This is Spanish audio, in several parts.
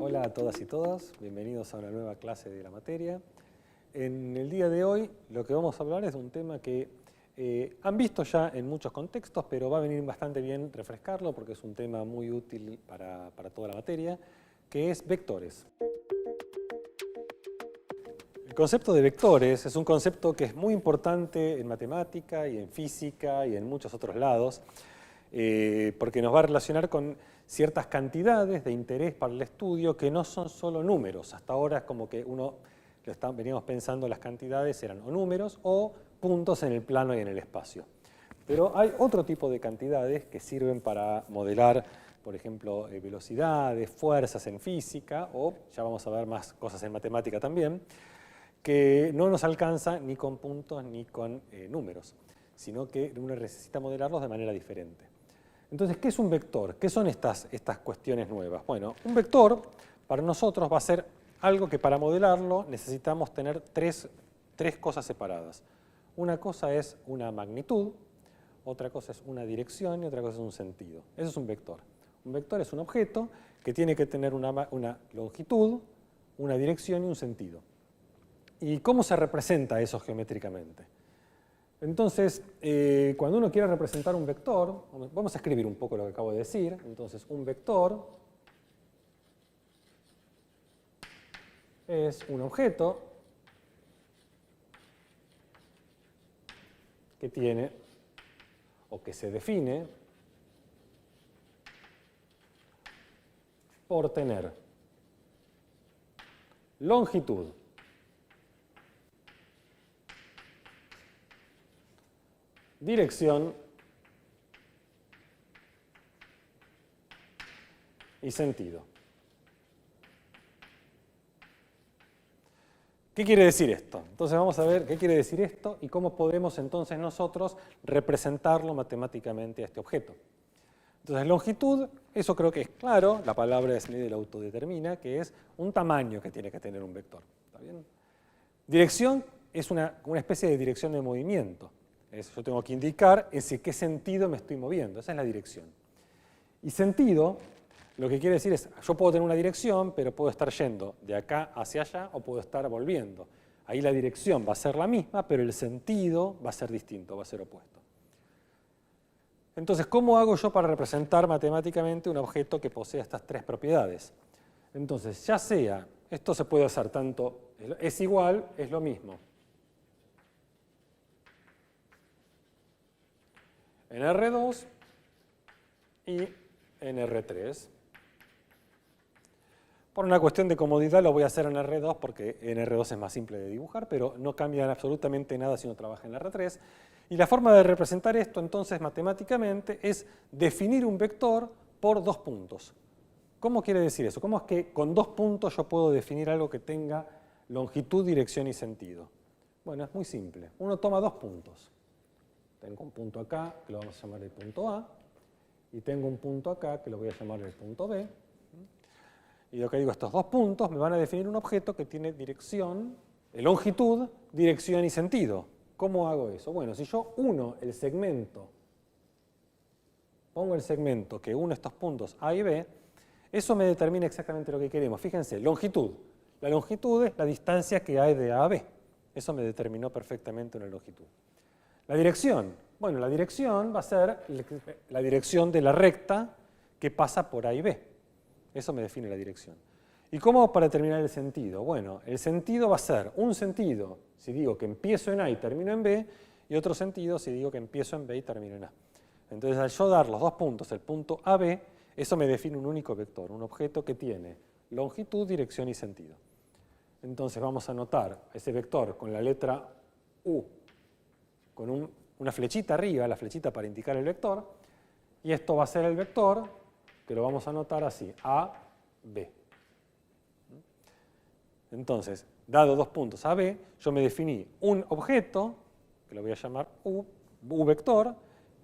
Hola a todas y todos, bienvenidos a una nueva clase de la materia. En el día de hoy lo que vamos a hablar es de un tema que han visto ya en muchos contextos, pero va a venir bastante bien refrescarlo porque es un tema muy útil para toda la materia, que es vectores. El concepto de vectores es un concepto que es muy importante en matemática y en física y en muchos otros lados, porque nos va a relacionar con ciertas cantidades de interés para el estudio que no son solo números. Hasta ahora es como que veníamos pensando las cantidades eran o números o puntos en el plano y en el espacio. Pero hay otro tipo de cantidades que sirven para modelar, por ejemplo, velocidades, fuerzas en física, o ya vamos a ver más cosas en matemática también, que no nos alcanza ni con puntos ni con números, sino que uno necesita modelarlos de manera diferente. Entonces, ¿qué es un vector? ¿Qué son estas cuestiones nuevas? Bueno, un vector para nosotros va a ser algo que para modelarlo necesitamos tener tres cosas separadas. Una cosa es una magnitud, otra cosa es una dirección y otra cosa es un sentido. Eso es un vector. Un vector es un objeto que tiene que tener una longitud, una dirección y un sentido. ¿Y cómo se representa eso geométricamente? Entonces, cuando uno quiere representar un vector, vamos a escribir un poco lo que acabo de decir. Entonces, un vector es un objeto que tiene o que se define por tener longitud, dirección y sentido. ¿Qué quiere decir esto? Entonces vamos a ver qué quiere decir esto y cómo podemos entonces nosotros representarlo matemáticamente a este objeto. Entonces longitud, eso creo que es claro, la palabra Smith lo autodetermina, que es un tamaño que tiene que tener un vector. ¿Está bien? Dirección es una especie de dirección de movimiento. Yo tengo que indicar en qué sentido me estoy moviendo, esa es la dirección. Y sentido, lo que quiere decir es, yo puedo tener una dirección, pero puedo estar yendo de acá hacia allá o puedo estar volviendo. Ahí la dirección va a ser la misma, pero el sentido va a ser distinto, va a ser opuesto. Entonces, ¿cómo hago yo para representar matemáticamente un objeto que posea estas tres propiedades? Entonces, ya sea, esto se puede hacer tanto, es igual, es lo mismo. En R2 y en R3. Por una cuestión de comodidad lo voy a hacer en R2 porque en R2 es más simple de dibujar, pero no cambia absolutamente nada si uno trabaja en R3. Y la forma de representar esto entonces matemáticamente es definir un vector por dos puntos. ¿Cómo quiere decir eso? ¿Cómo es que con dos puntos yo puedo definir algo que tenga longitud, dirección y sentido? Bueno, es muy simple. Uno toma dos puntos. Tengo un punto acá, que lo vamos a llamar el punto A, y tengo un punto acá, que lo voy a llamar el punto B. Y lo que digo, estos dos puntos me van a definir un objeto que tiene dirección, longitud, dirección y sentido. ¿Cómo hago eso? Bueno, si yo pongo el segmento que une estos puntos A y B, eso me determina exactamente lo que queremos. Fíjense, longitud. La longitud es la distancia que hay de A a B. Eso me determinó perfectamente una longitud. La dirección. Bueno, la dirección va a ser la dirección de la recta que pasa por A y B. Eso me define la dirección. ¿Y cómo para determinar el sentido? Bueno, el sentido va a ser un sentido si digo que empiezo en A y termino en B, y otro sentido si digo que empiezo en B y termino en A. Entonces, al yo dar los dos puntos, el punto AB, eso me define un único vector, un objeto que tiene longitud, dirección y sentido. Entonces, vamos a anotar ese vector con la letra U, con una flechita arriba, la flechita para indicar el vector, y esto va a ser el vector que lo vamos a anotar así, A, B. Entonces, dado dos puntos A, B, yo me definí un objeto, que lo voy a llamar U vector,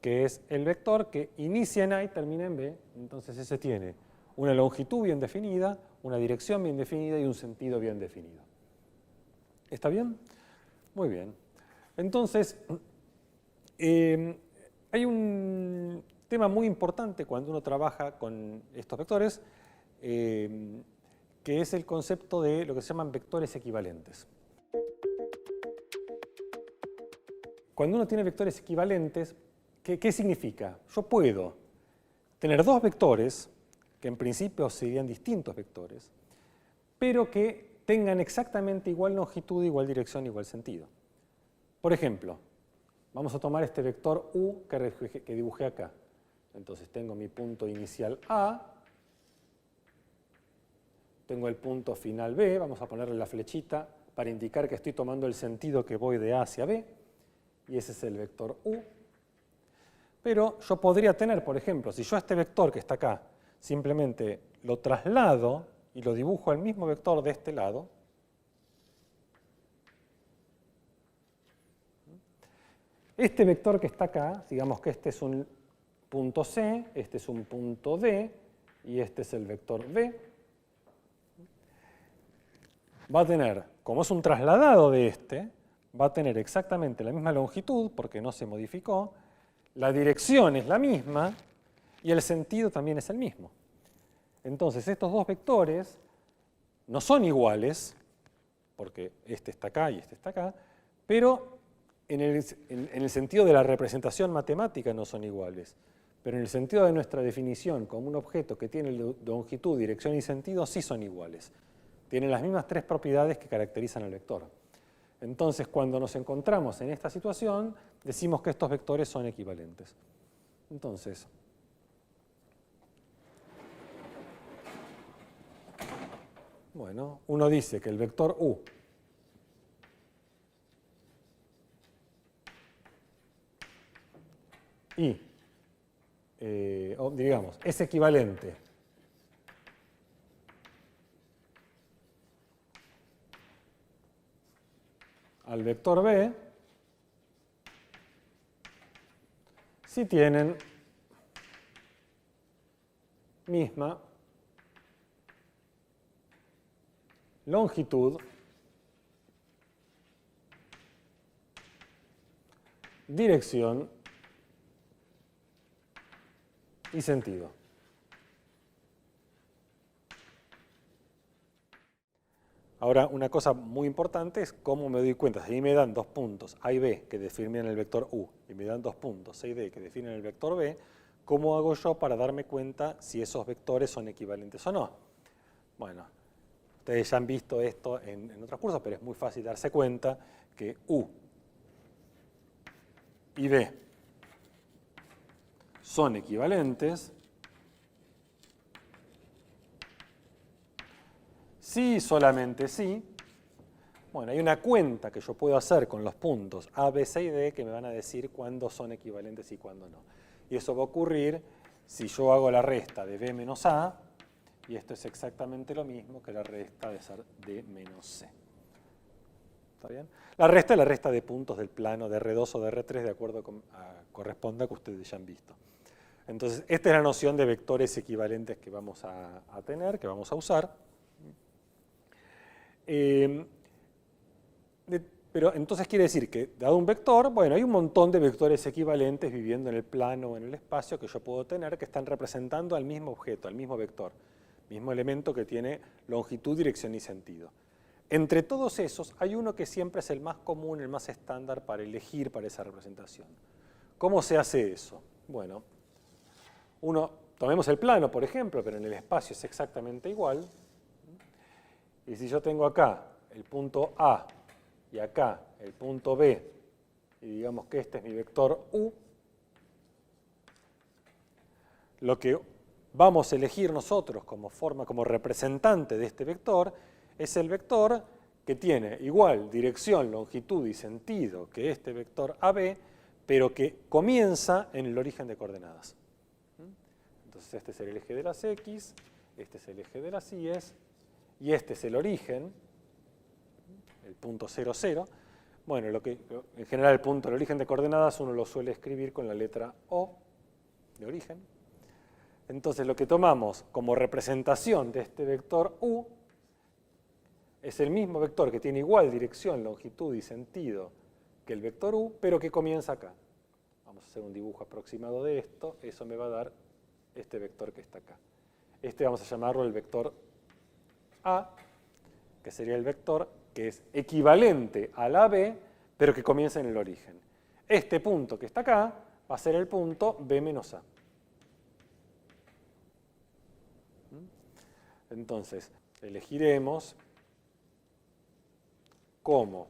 que es el vector que inicia en A y termina en B. Entonces ese tiene una longitud bien definida, una dirección bien definida y un sentido bien definido. ¿Está bien? Muy bien. Entonces, hay un tema muy importante cuando uno trabaja con estos vectores, que que es el concepto de lo que se llaman vectores equivalentes. Cuando uno tiene vectores equivalentes, ¿qué significa? Yo puedo tener dos vectores, que en principio serían distintos vectores, pero que tengan exactamente igual longitud, igual dirección, igual sentido. Por ejemplo, vamos a tomar este vector u que dibujé acá. Entonces tengo mi punto inicial A, tengo el punto final B, vamos a ponerle la flechita para indicar que estoy tomando el sentido que voy de A hacia B, y ese es el vector u. Pero yo podría tener, por ejemplo, si yo a este vector que está acá simplemente lo traslado y lo dibujo al mismo vector de este lado, este vector que está acá, digamos que este es un punto C, este es un punto D, y este es el vector B, va a tener, como es un trasladado de este, va a tener exactamente la misma longitud, porque no se modificó, la dirección es la misma, y el sentido también es el mismo. Entonces, estos dos vectores no son iguales, porque este está acá y este está acá, pero en el sentido de la representación matemática no son iguales. Pero en el sentido de nuestra definición como un objeto que tiene longitud, dirección y sentido, sí son iguales. Tienen las mismas tres propiedades que caracterizan al vector. Entonces, cuando nos encontramos en esta situación, decimos que estos vectores son equivalentes. Entonces, bueno, uno dice que el vector u y, digamos, es equivalente al vector b si tienen misma longitud, dirección y sentido. Ahora, una cosa muy importante es cómo me doy cuenta. Si a mí me dan dos puntos A y B que definen el vector U y me dan dos puntos C y D que definen el vector B, ¿cómo hago yo para darme cuenta si esos vectores son equivalentes o no? Bueno, ustedes ya han visto esto en otros cursos, pero es muy fácil darse cuenta que U y B son equivalentes sí, solamente sí. Bueno, hay una cuenta que yo puedo hacer con los puntos A, B, C y D que me van a decir cuándo son equivalentes y cuándo no. Y eso va a ocurrir si yo hago la resta de B menos A, y esto es exactamente lo mismo que la resta de D menos C. ¿Está bien? La resta es la resta de puntos del plano de R2 o de R3 de acuerdo corresponda que ustedes ya han visto. Entonces, esta es la noción de vectores equivalentes que vamos a tener, que vamos a usar. Pero entonces quiere decir que, dado un vector, bueno, hay un montón de vectores equivalentes viviendo en el plano o en el espacio que yo puedo tener que están representando al mismo objeto, al mismo vector, mismo elemento que tiene longitud, dirección y sentido. Entre todos esos hay uno que siempre es el más común, el más estándar para elegir para esa representación. ¿Cómo se hace eso? Bueno, tomemos el plano, por ejemplo, pero en el espacio es exactamente igual. Y si yo tengo acá el punto A y acá el punto B, y digamos que este es mi vector U, lo que vamos a elegir nosotros como representante de este vector, es el vector que tiene igual dirección, longitud y sentido que este vector AB, pero que comienza en el origen de coordenadas. Entonces este es el eje de las X, este es el eje de las Y's, y este es el origen, el punto 0, 0. Bueno, en general el origen de coordenadas uno lo suele escribir con la letra O de origen. Entonces lo que tomamos como representación de este vector U es el mismo vector que tiene igual dirección, longitud y sentido que el vector U, pero que comienza acá. Vamos a hacer un dibujo aproximado de esto, eso me va a dar este vector que está acá. Este vamos a llamarlo el vector A, que sería el vector que es equivalente a la B, pero que comienza en el origen. Este punto que está acá va a ser el punto B menos A. Entonces, elegiremos como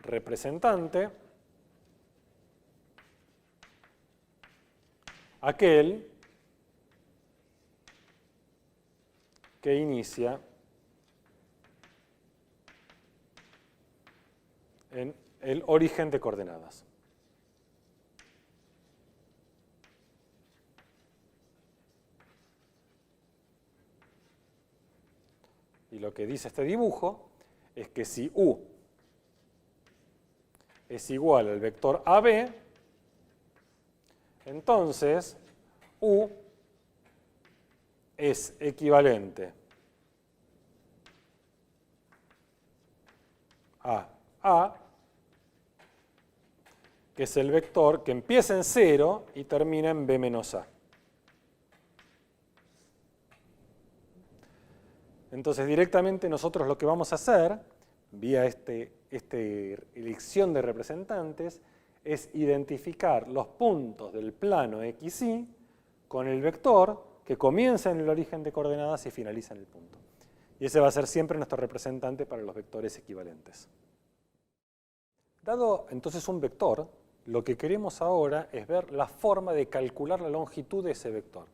representante aquel que inicia en el origen de coordenadas. Y lo que dice este dibujo es que si U es igual al vector AB, entonces U es equivalente a A, que es el vector que empieza en 0 y termina en B menos A. Entonces, directamente nosotros lo que vamos a hacer, vía esta elección de representantes, es identificar los puntos del plano XY con el vector que comienza en el origen de coordenadas y finaliza en el punto. Y ese va a ser siempre nuestro representante para los vectores equivalentes. Dado entonces un vector, lo que queremos ahora es ver la forma de calcular la longitud de ese vector.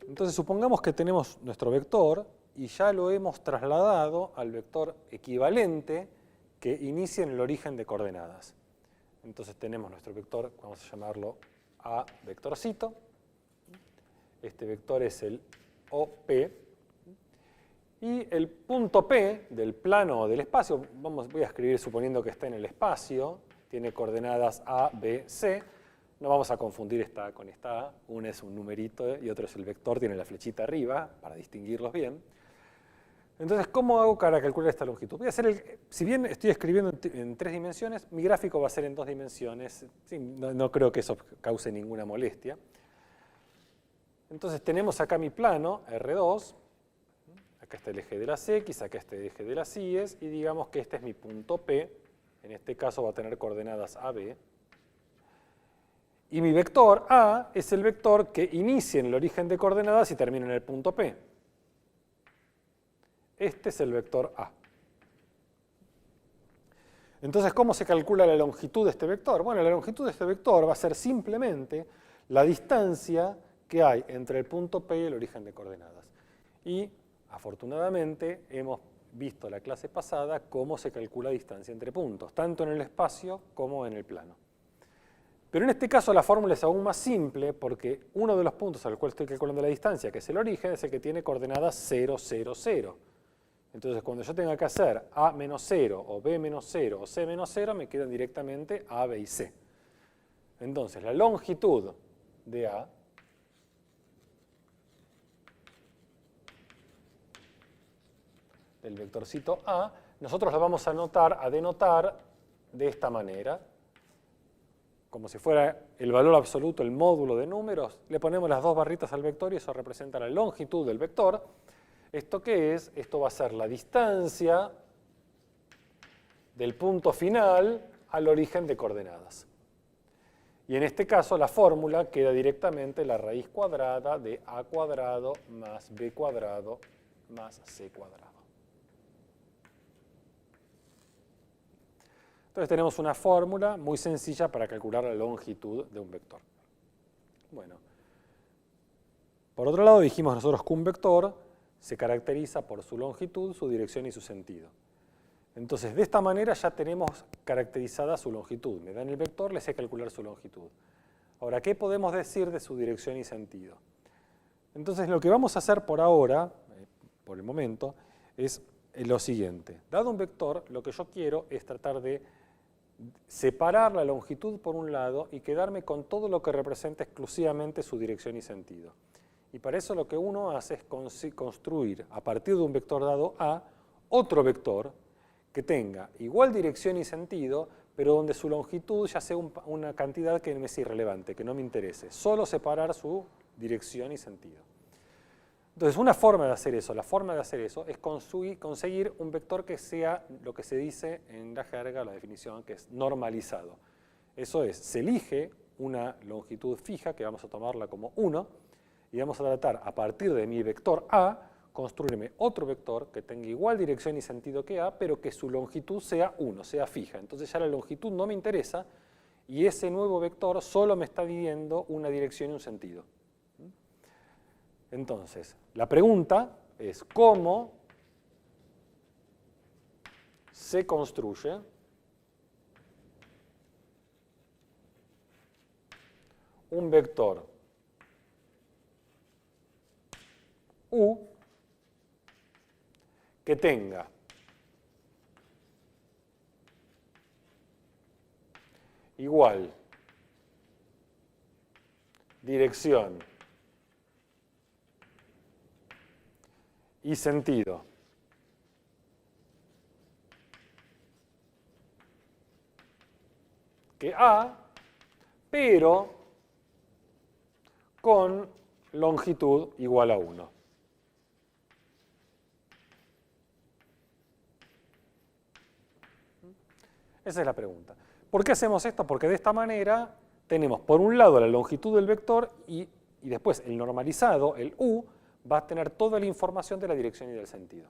Entonces supongamos que tenemos nuestro vector y ya lo hemos trasladado al vector equivalente que inicia en el origen de coordenadas. Entonces tenemos nuestro vector, vamos a llamarlo A vectorcito. Este vector es el OP. Y el punto P del plano del espacio, voy a escribir suponiendo que está en el espacio, tiene coordenadas A, B, C. No vamos a confundir esta A con esta A. Una es un numerito y otro es el vector, tiene la flechita arriba para distinguirlos bien. Entonces, ¿cómo hago para calcular esta longitud? Voy a hacer si bien estoy escribiendo en 3 dimensiones, mi gráfico va a ser en 2 dimensiones. Sí, no creo que eso cause ninguna molestia. Entonces tenemos acá mi plano, R2. Acá está el eje de las X, acá está el eje de las Y, y digamos que este es mi punto P. En este caso va a tener coordenadas AB. Y mi vector A es el vector que inicia en el origen de coordenadas y termina en el punto P. Este es el vector A. Entonces, ¿cómo se calcula la longitud de este vector? Bueno, la longitud de este vector va a ser simplemente la distancia que hay entre el punto P y el origen de coordenadas. Y, afortunadamente, hemos visto la clase pasada cómo se calcula distancia entre puntos, tanto en el espacio como en el plano. Pero en este caso la fórmula es aún más simple porque uno de los puntos al cual estoy calculando la distancia, que es el origen, es el que tiene coordenadas 0, 0, 0. Entonces cuando yo tenga que hacer A menos 0 o B menos 0 o C menos 0, me quedan directamente A, B y C. Entonces la longitud de A del vectorcito A, nosotros lo vamos a denotar de esta manera. Como si fuera el valor absoluto, el módulo de números, le ponemos las 2 barritas al vector y eso representa la longitud del vector. ¿Esto qué es? Esto va a ser la distancia del punto final al origen de coordenadas. Y en este caso la fórmula queda directamente la raíz cuadrada de A cuadrado más B cuadrado más C cuadrado. Entonces tenemos una fórmula muy sencilla para calcular la longitud de un vector. Bueno, por otro lado dijimos nosotros que un vector se caracteriza por su longitud, su dirección y su sentido. Entonces de esta manera ya tenemos caracterizada su longitud. Me dan el vector, le sé calcular su longitud. Ahora, ¿qué podemos decir de su dirección y sentido? Entonces lo que vamos a hacer por ahora, por el momento, es lo siguiente. Dado un vector, lo que yo quiero es tratar de separar la longitud por un lado y quedarme con todo lo que representa exclusivamente su dirección y sentido. Y para eso lo que uno hace es construir, a partir de un vector dado A, otro vector que tenga igual dirección y sentido, pero donde su longitud ya sea una cantidad que me es irrelevante, que no me interese. Solo separar su dirección y sentido. Entonces, una forma de hacer eso, la forma de hacer eso es conseguir un vector que sea lo que se dice en la jerga, la definición, que es normalizado. Eso es, se elige una longitud fija, que vamos a tomarla como 1, y vamos a tratar, a partir de mi vector A, construirme otro vector que tenga igual dirección y sentido que A, pero que su longitud sea 1, sea fija. Entonces ya la longitud no me interesa, y ese nuevo vector solo me está midiendo una dirección y un sentido. Entonces, la pregunta es cómo se construye un vector U que tenga igual dirección y sentido que A, pero con longitud igual a 1. Esa es la pregunta. ¿Por qué hacemos esto? Porque de esta manera tenemos por un lado la longitud del vector y después el normalizado, el U, va a tener toda la información de la dirección y del sentido.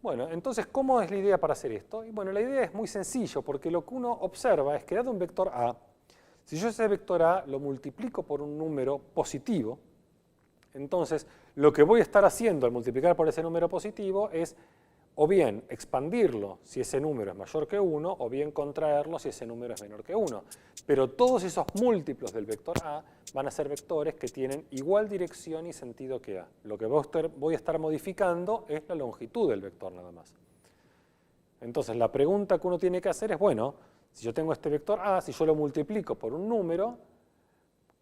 Bueno, entonces, ¿cómo es la idea para hacer esto? Y bueno, la idea es muy sencillo, porque lo que uno observa es que dado un vector A, si yo ese vector A lo multiplico por un número positivo, entonces lo que voy a estar haciendo al multiplicar por ese número positivo es o bien expandirlo si ese número es mayor que 1, o bien contraerlo si ese número es menor que 1. Pero todos esos múltiplos del vector A van a ser vectores que tienen igual dirección y sentido que A. Lo que voy a estar modificando es la longitud del vector nada más. Entonces la pregunta que uno tiene que hacer es, bueno, si yo tengo este vector A, si yo lo multiplico por un número,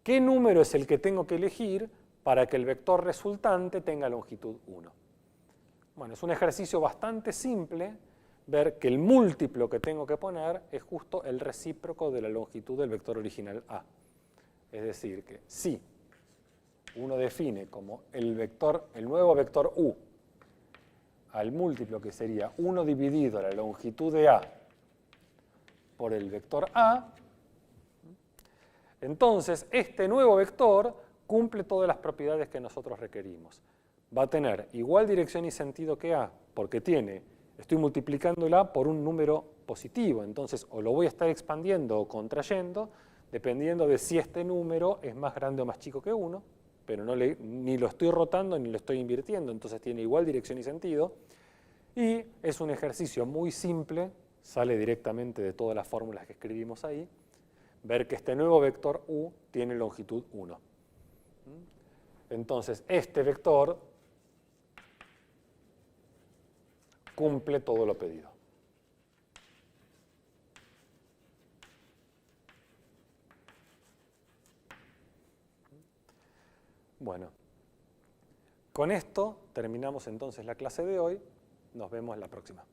¿qué número es el que tengo que elegir para que el vector resultante tenga longitud 1? Bueno, es un ejercicio bastante simple ver que el múltiplo que tengo que poner es justo el recíproco de la longitud del vector original A. Es decir, que si uno define como el nuevo vector U al múltiplo que sería 1 dividido la longitud de A por el vector A, entonces este nuevo vector cumple todas las propiedades que nosotros requerimos. Va a tener igual dirección y sentido que A, porque estoy multiplicando el A por un número positivo, entonces o lo voy a estar expandiendo o contrayendo, dependiendo de si este número es más grande o más chico que 1, pero ni lo estoy rotando ni lo estoy invirtiendo, entonces tiene igual dirección y sentido, y es un ejercicio muy simple, sale directamente de todas las fórmulas que escribimos ahí, ver que este nuevo vector U tiene longitud 1. Entonces, este vector cumple todo lo pedido. Bueno, con esto terminamos entonces la clase de hoy. Nos vemos la próxima.